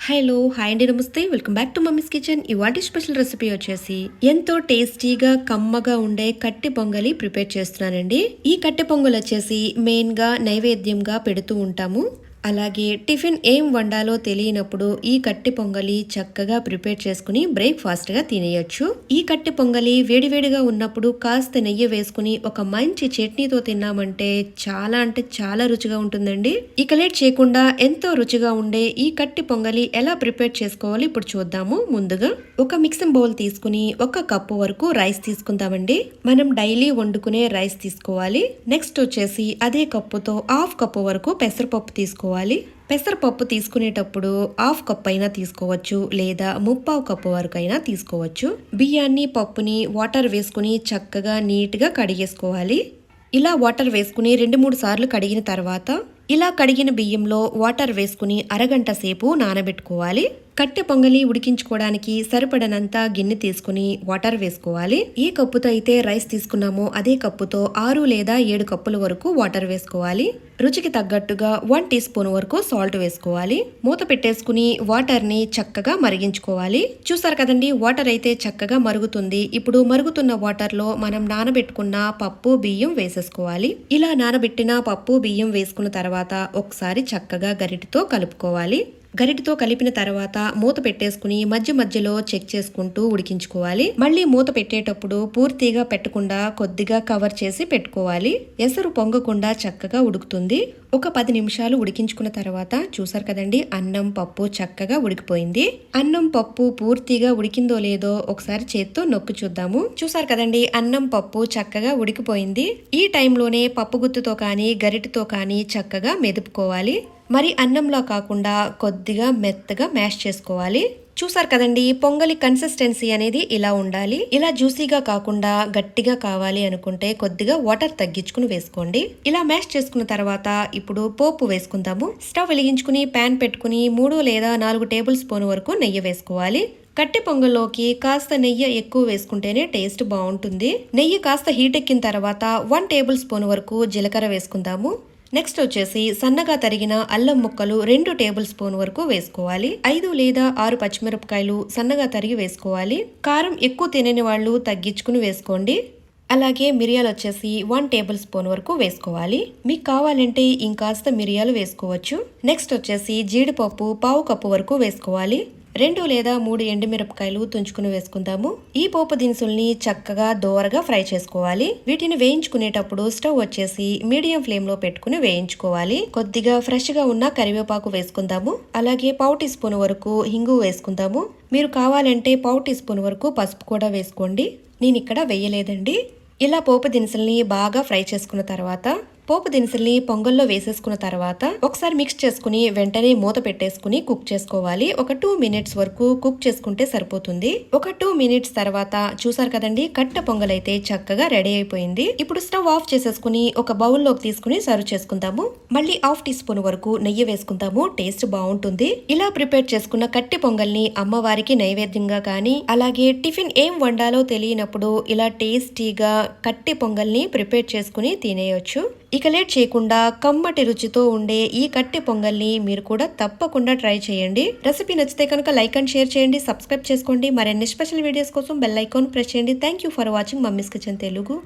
Hello hi అండి, నమస్తే. Welcome back to mummies kitchen. ఇవాటి స్పెషల్ రెసిపీ వచ్చేసి ఎంతో టేస్టీగా కమ్మగా ఉండే కట్టె పొంగలి ప్రిపేర్ చేస్తున్నానండి. ఈ కట్టె పొంగల్ వచ్చేసి మెయిన్గా నైవేద్యంగా పెడుతూ ఉంటాము. అలాగే టిఫిన్ ఏం వండాలో తెలియనప్పుడు ఈ కట్టె పొంగలి చక్కగా ప్రిపేర్ చేసుకుని బ్రేక్ఫాస్ట్గా తినేయొచ్చు. ఈ కట్టె పొంగలి వేడివేడిగా ఉన్నప్పుడు కాస్త నెయ్యి వేసుకుని ఒక మంచి చట్నీతో తిన్నామంటే చాలా అంటే చాలా రుచిగా ఉంటుందండి. ఇక లేట్ చేయకుండా ఎంతో రుచిగా ఉండే ఈ కట్టె పొంగలి ఎలా ప్రిపేర్ చేసుకోవాలి ఇప్పుడు చూద్దాము. ముందుగా ఒక మిక్సింగ్ బౌల్ తీసుకుని 1 కప్పు వరకు రైస్ తీసుకుందామండి. మనం డైలీ వండుకునే రైస్ తీసుకోవాలి. నెక్స్ట్ వచ్చేసి అదే కప్పుతో 1/2 కప్పు వరకు పెసరపప్పు తీసుకోవాలి. పెసరపప్పు తీసుకునేటప్పుడు 1/2 కప్ అయినా తీసుకోవచ్చు, లేదా 3/4 కప్పు వరకు అయినా తీసుకోవచ్చు. బియ్యాన్ని పప్పుని వాటర్ వేసుకుని చక్కగా నీట్గా కడిగేసుకోవాలి. ఇలా వాటర్ వేసుకుని 2-3 సార్లు కడిగిన తర్వాత ఇలా కడిగిన బియ్యంలో వాటర్ వేసుకుని అరగంట సేపు నానబెట్టుకోవాలి. కట్టె పొంగలి ఉడికించుకోవడానికి సరిపడనంత గిన్నె తీసుకుని వాటర్ వేసుకోవాలి. ఏ కప్పుతో అయితే రైస్ తీసుకున్నామో అదే కప్పుతో 6 లేదా 7 కప్పుల వరకు వాటర్ వేసుకోవాలి. రుచికి తగ్గట్టుగా 1 టీ స్పూన్ వరకు సాల్ట్ వేసుకోవాలి. మూత పెట్టేసుకుని వాటర్ ని చక్కగా మరిగించుకోవాలి. చూసారు కదండి, వాటర్ అయితే చక్కగా మరుగుతుంది. ఇప్పుడు మరుగుతున్న వాటర్ లో మనం నానబెట్టుకున్న పప్పు బియ్యం వేసేసుకోవాలి. ఇలా నానబెట్టిన పప్పు బియ్యం వేసుకున్న తర్వాత ఒకసారి చక్కగా గరిటెతో కలుపుకోవాలి. గరిటెతో కలిపిన తర్వాత మూత పెట్టేసుకుని మధ్య మధ్యలో చెక్ చేసుకుంటూ ఉడికించుకోవాలి. మళ్ళీ మూత పెట్టేటప్పుడు పూర్తిగా పెట్టకుండా కొద్దిగా కవర్ చేసి పెట్టుకోవాలి. ఎసరు పొంగకుండా చక్కగా ఉడుకుతుంది. ఒక 10 నిమిషాలు ఉడికించుకున్న తర్వాత చూసారు కదండి, అన్నం పప్పు చక్కగా ఉడికిపోయింది. అన్నం పప్పు పూర్తిగా ఉడికిందో లేదో ఒకసారి చేత్తో నొక్కి చూద్దాము. చూసారు కదండి, అన్నం పప్పు చక్కగా ఉడికిపోయింది. ఈ టైంలోనే పప్పు గుత్తుతో కానీ గరిటెతో కానీ చక్కగా మెదుపుకోవాలి. మరి అన్నంలా కాకుండా కొద్దిగా మెత్తగా మ్యాష్ చేసుకోవాలి. చూసారు కదండి, పొంగలి కన్సిస్టెన్సీ అనేది ఇలా ఉండాలి. ఇలా జ్యూసీగా కాకుండా గట్టిగా కావాలి అనుకుంటే కొద్దిగా వాటర్ తగ్గించుకుని వేసుకోండి. ఇలా మ్యాష్ చేసుకున్న తర్వాత ఇప్పుడు పోపు వేసుకుందాము. స్టవ్ వెలిగించుకుని ప్యాన్ పెట్టుకుని 3 లేదా 4 టేబుల్ స్పూన్ వరకు నెయ్యి వేసుకోవాలి. కట్టె పొంగల్లోకి కాస్త నెయ్యి ఎక్కువ వేసుకుంటేనే టేస్ట్ బాగుంటుంది. నెయ్యి కాస్త హీట్ ఎక్కిన తర్వాత 1 టేబుల్ స్పూన్ వరకు జీలకర్ర వేసుకుందాము. నెక్స్ట్ వచ్చేసి సన్నగా తరిగిన అల్లం ముక్కలు 2 టేబుల్ స్పూన్ వరకు వేసుకోవాలి. 5 లేదా 6 పచ్చిమిరపకాయలు సన్నగా తరిగి వేసుకోవాలి. కారం ఎక్కువ తినని వాళ్ళు తగ్గించుకుని వేసుకోండి. అలాగే మిరియాలు వచ్చేసి 1 టేబుల్ స్పూన్ వరకు వేసుకోవాలి. మీకు కావాలంటే ఇంకాస్త మిరియాలు వేసుకోవచ్చు. నెక్స్ట్ వచ్చేసి జీడిపప్పు 1/2 కప్పు వరకు వేసుకోవాలి. 2 లేదా 3 ఎండుమిరపకాయలు తుంచుకుని వేసుకుందాము. ఈ పోపు దినుసుల్ని చక్కగా దోరగా ఫ్రై చేసుకోవాలి. వీటిని వేయించుకునేటప్పుడు స్టవ్ వచ్చేసి మీడియం ఫ్లేమ్ లో పెట్టుకుని వేయించుకోవాలి. కొద్దిగా ఫ్రెష్ గా ఉన్న కరివేపాకు వేసుకుందాము. అలాగే 1/2 టీ స్పూన్ వరకు హింగు వేసుకుందాము. మీరు కావాలంటే 1/2 టీ స్పూన్ వరకు పసుపు కూడా వేసుకోండి. నేను ఇక్కడ వేయలేదండి. ఇలా పోపు దినుసుల్ని బాగా ఫ్రై చేసుకున్న తర్వాత పోపు దినుసుల్ని పొంగల్లో వేసేసుకున్న తర్వాత ఒకసారి మిక్స్ చేసుకుని వెంటనే మూత పెట్టేసుకుని కుక్ చేసుకోవాలి. ఒక 2 మినిట్స్ వరకు కుక్ చేసుకుంటే సరిపోతుంది. ఒక 2 మినిట్స్ తర్వాత చూసారు కదండి, కట్టె పొంగల్ అయితే చక్కగా రెడీ అయిపోయింది. ఇప్పుడు స్టవ్ ఆఫ్ చేసేసుకుని ఒక బౌల్లోకి తీసుకుని సర్వ్ చేసుకుందాము. మళ్ళీ 1/2 టీ స్పూన్ వరకు నెయ్యి వేసుకుందాము. టేస్ట్ బాగుంటుంది. ఇలా ప్రిపేర్ చేసుకున్న కట్టె పొంగల్ని అమ్మవారికి నైవేద్యంగా కానీ అలాగే టిఫిన్ ఏం వండాలో తెలియనప్పుడు ఇలా టేస్టీగా కట్టె పొంగల్ని ప్రిపేర్ చేసుకుని తినేయొచ్చు. ఇక లేట్ చేయకుండా కమ్మటి రుచితో ఉండే ఈ కట్టె పొంగల్ని మీరు కూడా తప్పకుండా ట్రై చేయండి. రెసిపీ నచ్చితే కనుక లైక్ అండ్ షేర్ చేయండి, సబ్స్క్రైబ్ చేసుకోండి. మరిన్ని స్పెషల్ వీడియోస్ కోసం బెల్ ఐకాన్ ప్రెస్ చేయండి. Thank you for watching mummies kitchen Telugu.